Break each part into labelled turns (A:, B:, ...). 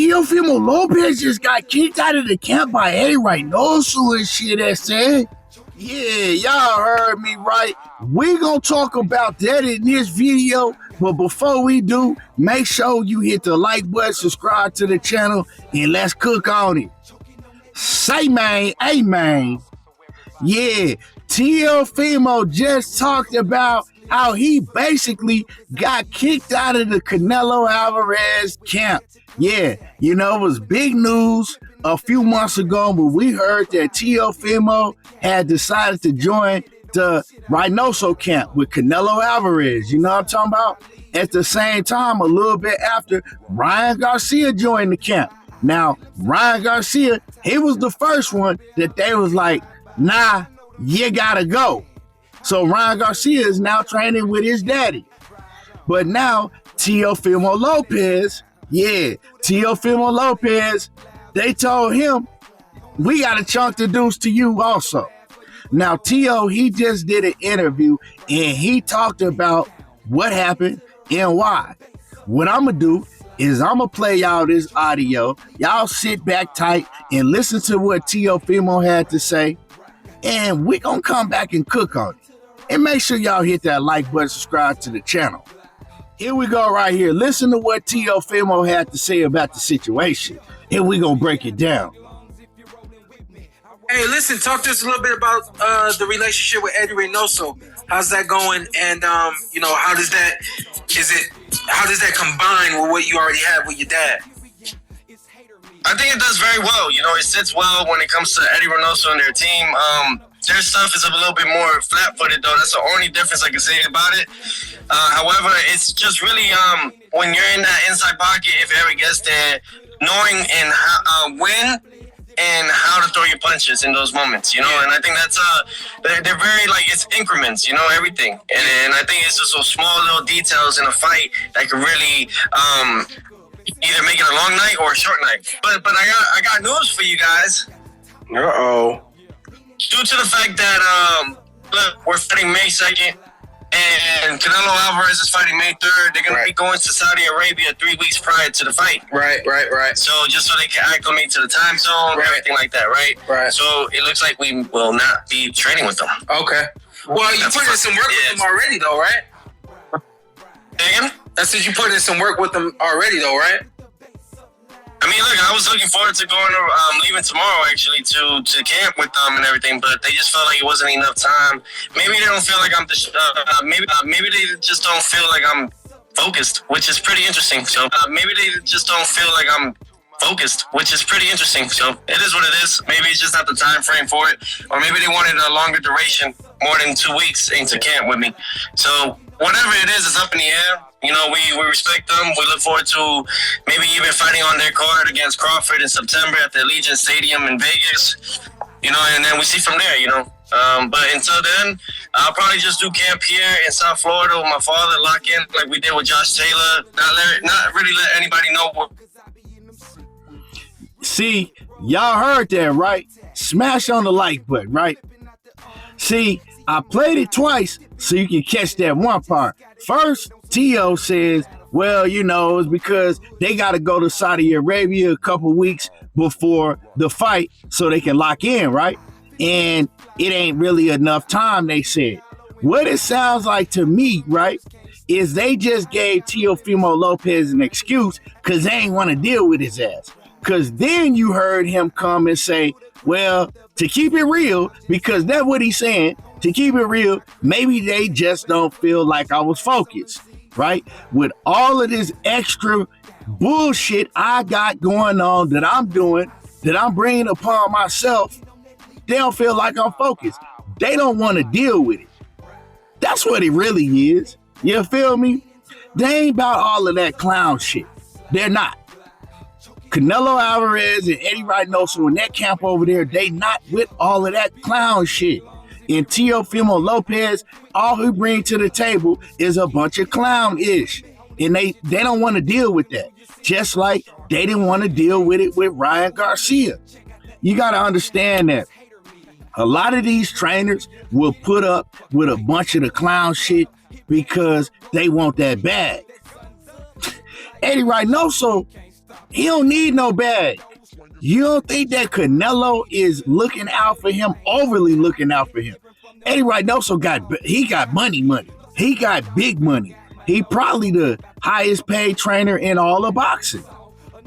A: Teofimo Lopez just got kicked out of the camp by Eddy Reynoso and shit, that said. Yeah, y'all heard me right. We gonna talk about that in this video, but before we do, make sure you hit the like button, subscribe to the channel, and let's cook on it. Say man, hey man. Yeah, Teofimo just talked about how he basically got kicked out of the Canelo Alvarez camp. Yeah, you know, it was big news a few months ago, but we heard that Teofimo had decided to join the Reynoso camp with Canelo Alvarez. You know what I'm talking about? At the same time, a little bit after, Ryan Garcia joined the camp. Now, Ryan Garcia, he was the first one that they was like, nah, you gotta go. So Ryan Garcia is now training with his daddy. But now, Teofimo Lopez, Teofimo Lopez, they told him, we got a chunk to deuce to you also. Now, Teo, he just did an interview and he talked about what happened and why. What I'm going to do is I'm going to play y'all this audio. Y'all sit back tight and listen to what Teofimo had to say. And we're going to come back and cook on it. And make sure y'all hit that like button, subscribe to the channel. Here we go right here. Listen to what Teofimo had to say about the situation. And we're going to break it down.
B: Hey, listen, talk to us a little bit about the relationship with Eddy Reynoso. How's that going? And, you know, how does that combine with what you already have with your dad?
C: I think it does very well. You know, it sits well when it comes to Eddy Reynoso and their team. Their stuff is a little bit more flat-footed, though. That's the only difference I can say about it. However, it's just really when you're in that inside pocket, if it ever gets there, knowing and how, when and how to throw your punches in those moments, you know. And I think that's they're very like it's increments, you know, everything. And I think it's just those small little details in a fight that can really either make it a long night or a short night. But I got news for you guys.
B: Uh-oh.
C: Due to the fact that look, we're fighting May 2nd and Canelo Alvarez is fighting May 3rd, they're going to be going to Saudi Arabia 3 weeks prior to the fight.
B: Right.
C: So just so they can acclimate to the time zone, everything like that, right? So it looks like we will not be training with them.
B: Okay. Well, you put in some work with them already, though, right?
C: Again?
B: I said you put in some work with them already, though, right?
C: I mean, look, I was looking forward to going, leaving tomorrow, actually, to camp with them and everything, but they just felt like it wasn't enough time. Maybe they don't feel like I'm, maybe they just don't feel like I'm focused, which is pretty interesting. So maybe they just don't feel like I'm focused, which is pretty interesting. So it is what it is. Maybe it's just not the time frame for it, or maybe they wanted a longer duration, more than 2 weeks into camp with me. So whatever it is, it's up in the air. You know, we respect them. We look forward to maybe even fighting on their card against Crawford in September at the Allegiant Stadium in Vegas. You know, and then we see from there, you know. But until then, I'll probably just do camp here in South Florida with my father, lock in like we did with Josh Taylor. Not really let anybody know what.
A: See, y'all heard that, right? Smash on the like button, right? See, I played it twice so you can catch that one part. First, Teo says, well, you know, it's because they got to go to Saudi Arabia a couple weeks before the fight so they can lock in, right? And it ain't really enough time, they said. What it sounds like to me, right, is they just gave Teofimo Lopez an excuse because they ain't want to deal with his ass. Because then you heard him come and say, well, to keep it real, because that's what he's saying, to keep it real, maybe they just don't feel like I was focused, right? With all of this extra bullshit I got going on that I'm doing, that I'm bringing upon myself, they don't feel like I'm focused. They don't want to deal with it. That's what it really is. You feel me? They ain't about all of that clown shit. They're not. Canelo Alvarez and Eddy Reynoso in that camp over there, they not with all of that clown shit. And Teofimo Lopez, all he brings to the table is a bunch of clown-ish. And they don't want to deal with that. Just like they didn't want to deal with it with Ryan Garcia. You got to understand that a lot of these trainers will put up with a bunch of the clown shit because they want that bag. Eddy Reynoso, He don't need no bag. You don't think that Canelo is looking out for him, overly looking out for him? Eddy Reynoso got money. He got big money. He probably the highest paid trainer in all of boxing.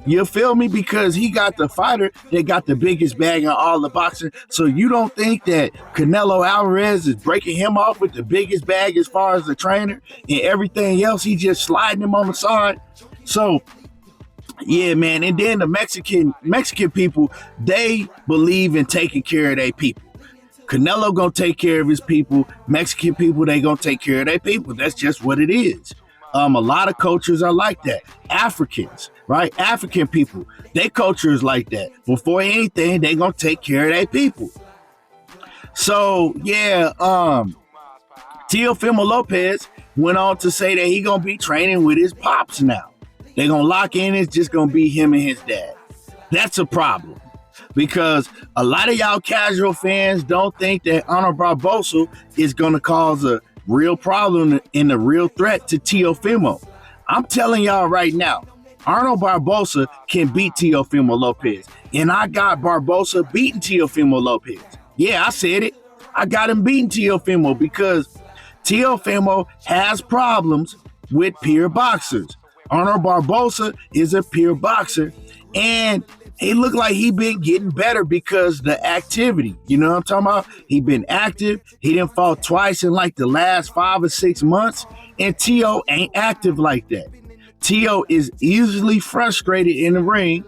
A: You feel me? Because he got the fighter that got the biggest bag in all the boxing. So you don't think that Canelo Alvarez is breaking him off with the biggest bag as far as the trainer and everything else? He just sliding him on the side. So yeah, man. And then the Mexican people, they believe in taking care of their people. Canelo gonna take care of his people. Mexican people, they gonna take care of their people. That's just what it is. A lot of cultures are like that. Africans, right? African people, their culture is like that. Before anything, they gonna take care of their people. So yeah, Teofimo Lopez went on to say that he gonna be training with his pops now. They gonna lock in. It's just gonna be him and his dad. That's a problem. Because a lot of y'all casual fans don't think that Honor Barbosa is going to cause a real problem and a real threat to Teofimo. I'm telling y'all right now, Arnold Barbosa can beat Teofimo Lopez. And I got Barbosa beating Teofimo Lopez. Yeah, I said it. I got him beating Teofimo because Teofimo has problems with peer boxers. Arnold Barbosa is a peer boxer. And he looked like he been getting better because the activity. You know what I'm talking about? He been active. He didn't fall twice in like the last 5 or 6 months. And Teo ain't active like that. Teo is easily frustrated in the ring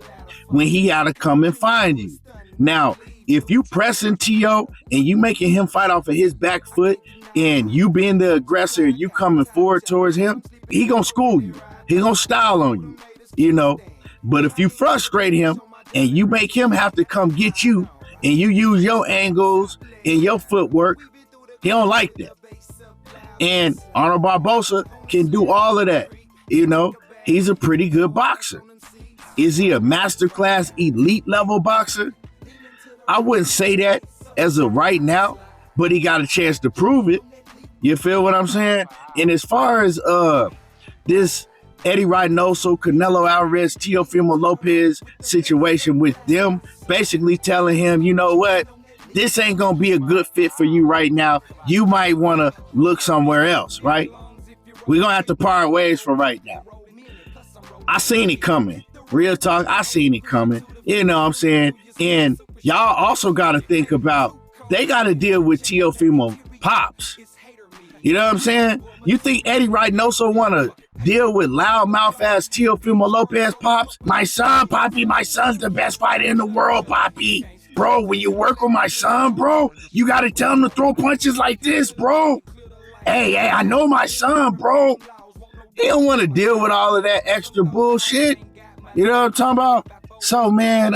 A: when he had to come and find you. Now, if you pressing Teo and you making him fight off of his back foot and you being the aggressor, you coming forward towards him, he gonna school you. He gonna style on you, you know. But if you frustrate him and you make him have to come get you and you use your angles and your footwork, he don't like that. And Arnold Barbosa can do all of that. You know, he's a pretty good boxer. Is he a masterclass elite level boxer? I wouldn't say that as of right now, but he got a chance to prove it. You feel what I'm saying? And as far as this Eddy Reynoso, Canelo Alvarez, Teofimo Lopez situation with them basically telling him, you know what, this ain't going to be a good fit for you right now. You might want to look somewhere else, right? We're going to have to part ways for right now. I seen it coming. Real talk, I seen it coming. You know what I'm saying? And y'all also got to think about, they got to deal with Teofimo pops. You know what I'm saying? You think Eddy Reynoso want to deal with loudmouth ass Teofimo Lopez pops? My son, Poppy, my son's the best fighter in the world, Poppy. Bro, when you work with my son, bro, you got to tell him to throw punches like this, bro. Hey, I know my son, bro. He don't want to deal with all of that extra bullshit. You know what I'm talking about? So, man,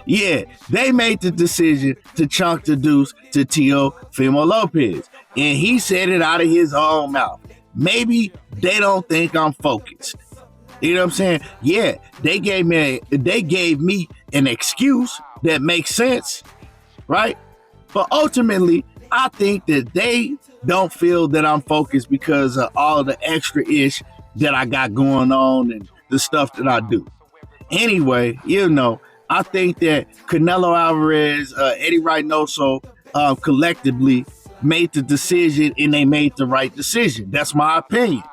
A: yeah, they made the decision to chunk the deuce to Teofimo Lopez. And he said it out of his own mouth. Maybe they don't think I'm focused. You know what I'm saying? Yeah, they gave me an excuse that makes sense, right? But ultimately, I think that they don't feel that I'm focused because of all the extra ish that I got going on and the stuff that I do. Anyway, you know, I think that Canelo Alvarez, Eddy Reynoso, collectively made the decision and they made the right decision. That's my opinion.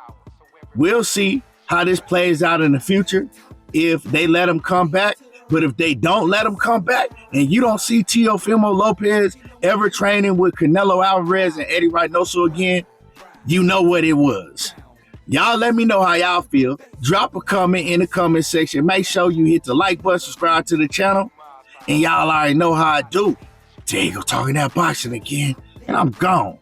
A: We'll see how this plays out in the future if they let him come back. But if they don't let him come back and you don't see Teofimo Lopez ever training with Canelo Alvarez and Eddy Reynoso again, you know what it was. Y'all let me know how y'all feel. Drop a comment in the comment section. Make sure you hit the like button, subscribe to the channel. And y'all already know how I do. There you go, talking that boxing again. And I'm gone.